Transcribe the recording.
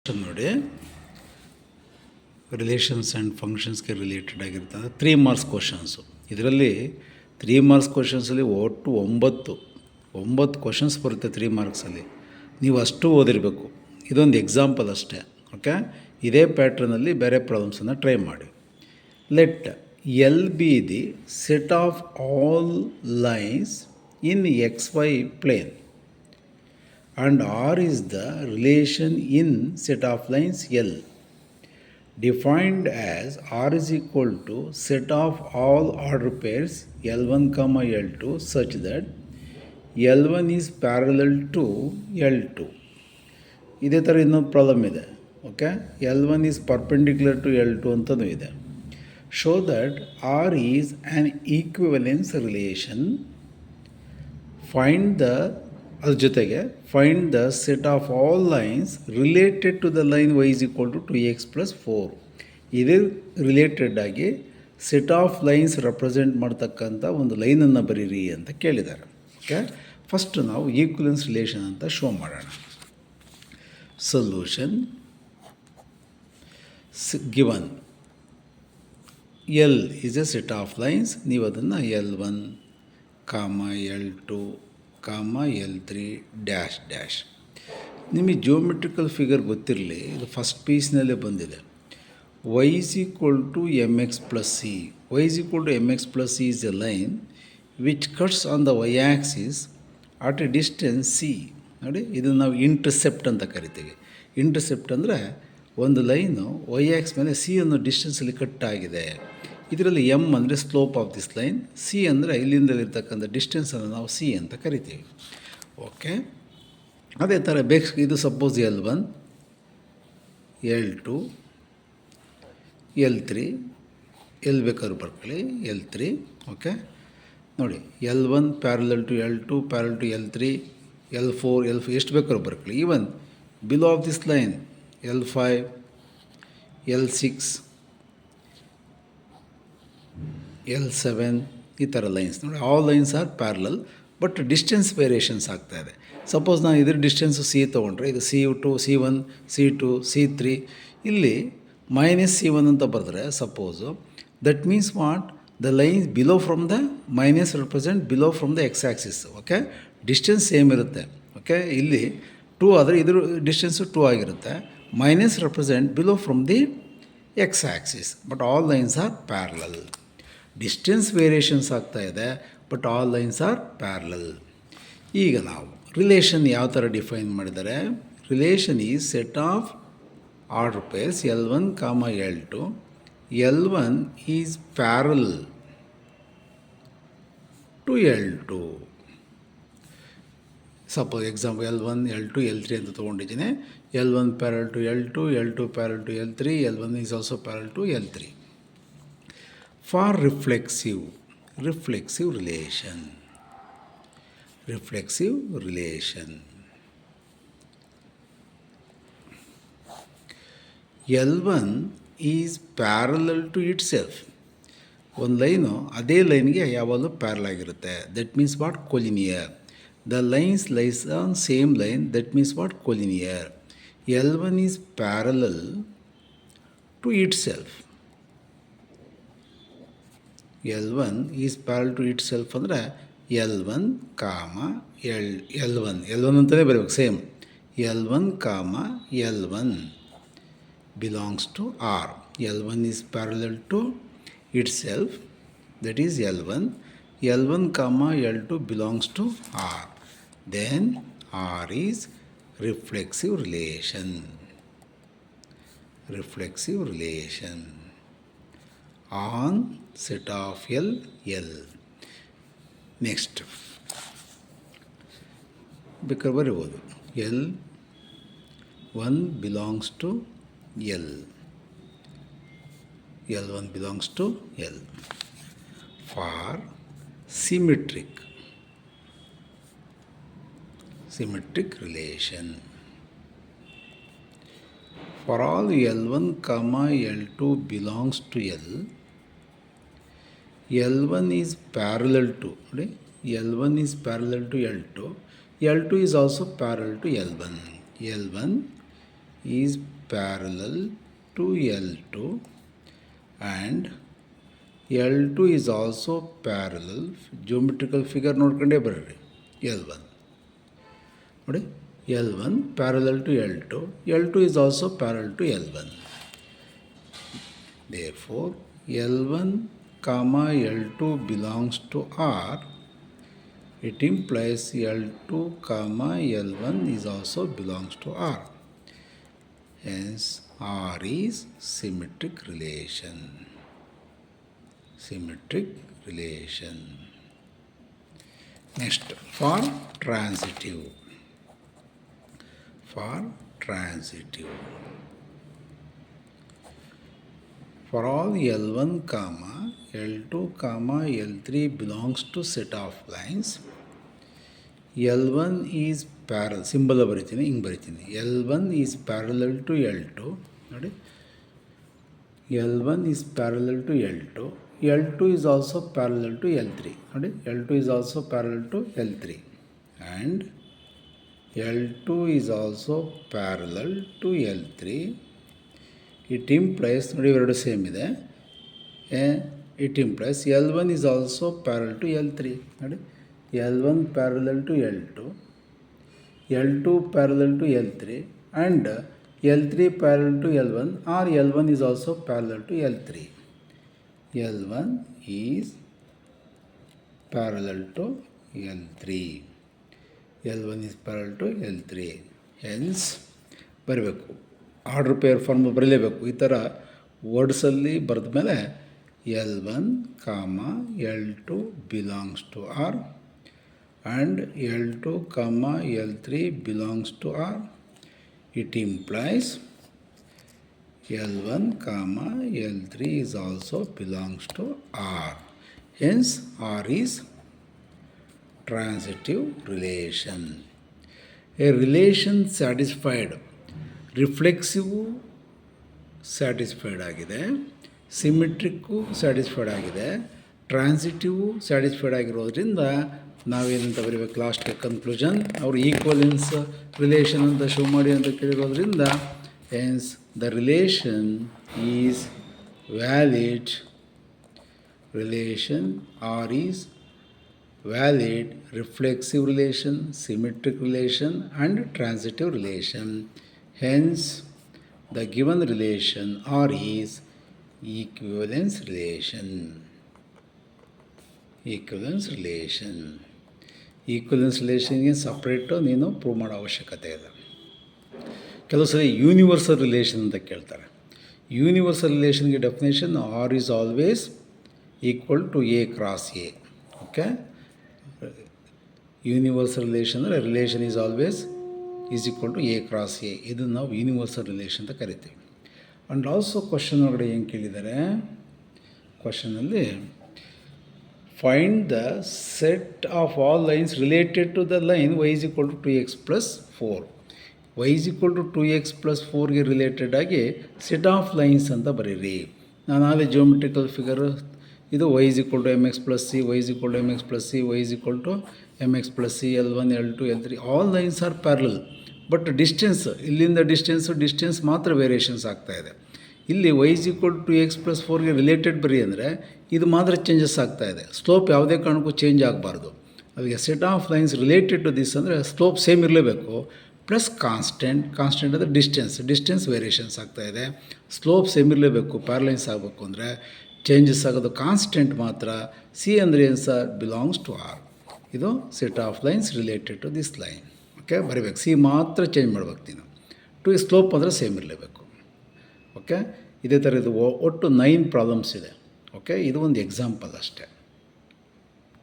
ನೋಡಿ relations and ಫಂಕ್ಷನ್ಸ್ಗೆ related ಆಗಿರ್ತದೆ 3 marks questions. ಇದರಲ್ಲಿ 3 ಮಾರ್ಕ್ಸ್ ಕ್ವಶನ್ಸಲ್ಲಿ ಒಟ್ಟು 9 ಕ್ವಶನ್ಸ್ ಬರುತ್ತೆ 3 ಮಾರ್ಕ್ಸಲ್ಲಿ. ನೀವು ಅಷ್ಟು ಓದಿರಬೇಕು. ಇದೊಂದು ಎಕ್ಸಾಂಪಲ್ ಅಷ್ಟೇ. ಓಕೆ, ಇದೇ ಪ್ಯಾಟ್ರನಲ್ಲಿ ಬೇರೆ ಪ್ರಾಬ್ಲಮ್ಸನ್ನು ಟ್ರೈ ಮಾಡಿ. Let L be the set of all lines in XY plane and R is the relation in set of lines L, defined as R is equal to set of all order pairs L1, L2 such that L1 is parallel to L2. ಇದೇ ಥರ ಇನ್ನೊಂದು problem ಇದೆ. Okay, L1 is perpendicular to L2 ಅಂತಲೂ ಇದೆ. Show that R is an equivalence relation. ಅದ್ರ ಜೊತೆಗೆ find the set of all lines related to the line y is equal to 2x plus 4. ಇದೇ related ಆಗಿ set of lines represent ಮಾಡ್ತಕ್ಕಂಥ ಒಂದು ಲೈನನ್ನು ಬರೀರಿ ಅಂತ ಕೇಳಿದ್ದಾರೆ. ಓಕೆ, ಫಸ್ಟ್ ನಾವು ಈಕ್ವಲೆನ್ಸ್ ರಿಲೇಷನ್ ಅಂತ ಶೋ ಮಾಡೋಣ. Solution given L is A set of lines. ನೀವು ಅದನ್ನು L1, L2, L3 dash dash. ನಿಮಗೆ ಜಿಯೋಮೆಟ್ರಿಕಲ್ ಫಿಗರ್ ಗೊತ್ತಿರಲಿ, ಇದು ಫಸ್ಟ್ ಪೀಸ್ನಲ್ಲೇ ಬಂದಿದೆ. y is equal to mx plus c. y is equal to mx plus c is a line which cuts on the y-axis at a distance c. ನೋಡಿ, ಇದನ್ನು ನಾವು intercept ಅಂತ ಕರಿತೀವಿ. Intercept ಅಂದರೆ ಒಂದು ಲೈನು y-ಆಕ್ಸ್ ಮೇಲೆ c ಅನ್ನೋ ಡಿಸ್ಟೆನ್ಸಲ್ಲಿ ಕಟ್ ಆಗಿದೆ. ಇದರಲ್ಲಿ m ಅಂದರೆ slope of this line, c ಅಂದರೆ ಇಲ್ಲಿಂದಲಿರ್ತಕ್ಕಂಥ ಡಿಸ್ಟೆನ್ಸನ್ನು ನಾವು c ಅಂತ ಕರಿತೀವಿ. ಓಕೆ, ಅದೇ ಥರ ಇದು ಸಪೋಸ್ L1, L2, L3, ಎಲ್ಲಿ ಬೇಕಾದ್ರೂ ಬರ್ಕೊಳ್ಳಿ, L3. ಓಕೆ, ನೋಡಿ, L1 parallel to L2, parallel to L3, L4 ಎಷ್ಟು ಬೇಕಾದ್ರೂ ಬರ್ಕೊಳ್ಳಿ. Even below of this line L5, L6, L7 ಈ ಥರ ಲೈನ್ಸ್ ನೋಡಿ, all lines are parallel, but distance variations ಆಗ್ತಾಯಿದೆ. ಸಪೋಸ್ ನಾನು ಇದ್ರ ಡಿಸ್ಟೆನ್ಸು C ತೊಗೊಂಡ್ರೆ ಇದು C2, C1, C2, C3, ಇಲ್ಲಿ -C1 ಅಂತ ಬರೆದ್ರೆ suppose, that means what, the lines below from the minus represent below from the x axis. Okay, distance same ಇರುತ್ತೆ. Okay, ಇಲ್ಲಿ 2 ಆದರೆ ಇದ್ರ ಡಿಸ್ಟೆನ್ಸು 2 ಆಗಿರುತ್ತೆ. Minus represent below from the x axis, but all lines are parallel. Distance variations ಆಗ್ತಾಯಿದೆ, but all lines are parallel. ಈಗ ನಾವು relation ಯಾವ ಥರ ಡಿಫೈನ್ ಮಾಡಿದ್ದಾರೆ? Relation is set of order pairs L1, L2. L1 is parallel to L2. Suppose example L1, L2, L3 ಅಂತ ತೊಗೊಂಡಿದ್ದೀನಿ. L1 parallel to L2, L2 parallel to L3, L1 is also parallel to L3. For reflexive relation, L1 is parallel to itself. ಒಂದು line ಅದೇ ಲೈನ್ಗೆ ಯಾವಾಗಲೂ parallel ಆಗಿರುತ್ತೆ. That means what, collinear. The lines lies on same line, that means what, collinear. L1 is parallel to itself. L1 is parallel to itself ಅಂದರೆ L1, L1 ಅಂತಲೇ ಬರಬೇಕು, same. L1, L1 belongs to R. L1 is parallel to itself, that is L1. L1, L2 belongs to R. Then R is reflexive relation. On set of L. Next ಬೇಕಾದ್ರೆ ಬರೀಬೋದು, L1 belongs to L. L1 belongs to L. For symmetric relation, for all L1, L2 belongs to L, L1 is parallel to, L1 is parallel to L2, L2 is also parallel to L1. L1 is parallel to L2 and L2 is also parallel. Geometrical figure ನೋಡ್ಕೊಂಡೇ ಬರ್ರಿ. L1 ನೋಡಿ, L1 parallel to L2. L2 is also parallel to L1. Therefore, L1 comma L2 belongs to R. It implies L2 comma L1 is also belongs to R. Hence, R is symmetric relation. Symmetric relation. Next, for transitive. For transitive. For all L1 comma L2 comma L3 belongs to set of lines, L1 is parallel, symbol ಬರಿತೀನಿ, ಹಿಂಗೆ ಬರಿತೀನಿ. L1 is parallel to L2. ನೋಡಿ, L1 is parallel to L2. L2 is also parallel to L3. ನೋಡಿ, L2 is also parallel to L3. And L2 is also parallel to L3. It implies, ನೋಡಿ ಇವೆರಡು same ಇದೆ, it implies L1 is also parallel to L3. ನೋಡಿ, L1 parallel to L2, L2 parallel to L3 and L3 parallel to L1, or L1 is also parallel to L3. L1 is parallel to L3. L1 is parallel to L3. Hence ಬರಬೇಕು, order peer form ಬರಲೇಬೇಕು. ಈ ಥರ ವರ್ಡ್ಸಲ್ಲಿ ಬರೆದ ಮೇಲೆ L1 comma L2 belongs to R and L2 comma L3 belongs to R. It implies L1 comma L3 is also belongs to R. Hence, R is transitive relation. A relation satisfied, reflexive satisfied ಆಗಿದೆ, symmetric satisfied ಆಗಿದೆ, ಟ್ರಾನ್ಸಿಟಿವು satisfied ಆಗಿರೋದ್ರಿಂದ ನಾವೇನಂತ ಬರೀಬೇಕು ಲಾಸ್ಟ್ಗೆ conclusion. ಅವರು equivalence relation ಅಂತ show ಮಾಡಿ ಅಂತ ಕೇಳಿರೋದ್ರಿಂದ hence the relation is valid. Relation R is valid reflexive relation, symmetric relation and transitive relation. Hence, the given relation R is equivalence relation. Equivalence relation. Equivalence relation ಗೆ separate ನೀನು prove ಮಾಡೋ ಅವಶ್ಯಕತೆ ಇಲ್ಲ. ಕೆಲವು ಸಲ ಯೂನಿವರ್ಸಲ್ ರಿಲೇಷನ್ ಅಂತ ಕೇಳ್ತಾರೆ. Universal ರಿಲೇಷನ್ಗೆ definition R is always equal to A cross A. Okay, universal relation ಅಂದರೆ relation is always is equal to A cross A. ಇದನ್ನು ನಾವು ಯೂನಿವರ್ಸಲ್ ರಿಲೇಷನ್ ಅಂತ ಕರಿತೀವಿ. ಆ್ಯಂಡ್ ಆಲ್ಸೋ ಕ್ವಶನ್ ಒಳಗಡೆ ಏನು ಕೇಳಿದ್ದಾರೆ, ಕ್ವಶನಲ್ಲಿ find the set of all lines related to the line y is equal to 2x + 4. y is equal to 2x + 4ಗೆ related ಆಗಿ ಸೆಟ್ ಆಫ್ ಲೈನ್ಸ್ ಅಂತ ಬರೀರಿ. ನಾನು ಆಗಲೇ ಜಿಯೋಮೆಟ್ರಿಕಲ್ ಫಿಗರ್ ಇದು y is equal to mx + c, y is equal to mx + c, y is equal to mx + c, L1, L2, L3 all lines are parallel. But distance, ಇಲ್ಲಿಂದ distance ಮಾತ್ರ variations ಆಗ್ತಾಯಿದೆ. ಇಲ್ಲಿ y is equal to x + 4ಗೆ related ಬರೀ ಅಂದರೆ ಇದು ಮಾತ್ರ changes ಆಗ್ತಾಯಿದೆ. ಸ್ಲೋಪ್ ಯಾವುದೇ ಕಾರಣಕ್ಕೂ ಚೇಂಜ್ ಆಗಬಾರ್ದು. ಅದಕ್ಕೆ set of lines related to this ಅಂದರೆ ಸ್ಲೋಪ್ ಸೇಮ್ ಇರಲೇಬೇಕು, ಪ್ಲಸ್ ಕಾನ್ಸ್ಟೆಂಟ್ ಅಂದರೆ ಡಿಸ್ಟೆನ್ಸ್ ವೇರಿಯೇಷನ್ಸ್ ಆಗ್ತಾಯಿದೆ. ಸ್ಲೋಪ್ ಸೇಮ್ ಇರಲೇಬೇಕು, ಪ್ಯಾರಲೈನ್ಸ್ ಆಗಬೇಕು ಅಂದರೆ ಚೇಂಜಸ್ ಆಗೋದು ಕಾನ್ಸ್ಟೆಂಟ್ ಮಾತ್ರ. ಸಿ ಅಂದರೆ ಏನು ಸರ್, ಬಿಲಾಂಗ್ಸ್ ಟು ಆರ್. ಇದು set of lines related to this line. Okay, ಬರೀಬೇಕು. ಸಿ ಮಾತ್ರ ಚೇಂಜ್ ಮಾಡ್ಬೇಕು ನೀನು. ಟು ಸ್ಲೋಪ್ ಅಂದರೆ ಸೇಮ್ ಇರಲೇಬೇಕು. ಓಕೆ, ಇದೇ ಥರ ಇದು ಒಟ್ಟು 9 ಪ್ರಾಬ್ಲಮ್ಸ್ ಇದೆ. ಓಕೆ, ಇದು ಒಂದು ಎಕ್ಸಾಂಪಲ್ ಅಷ್ಟೇ.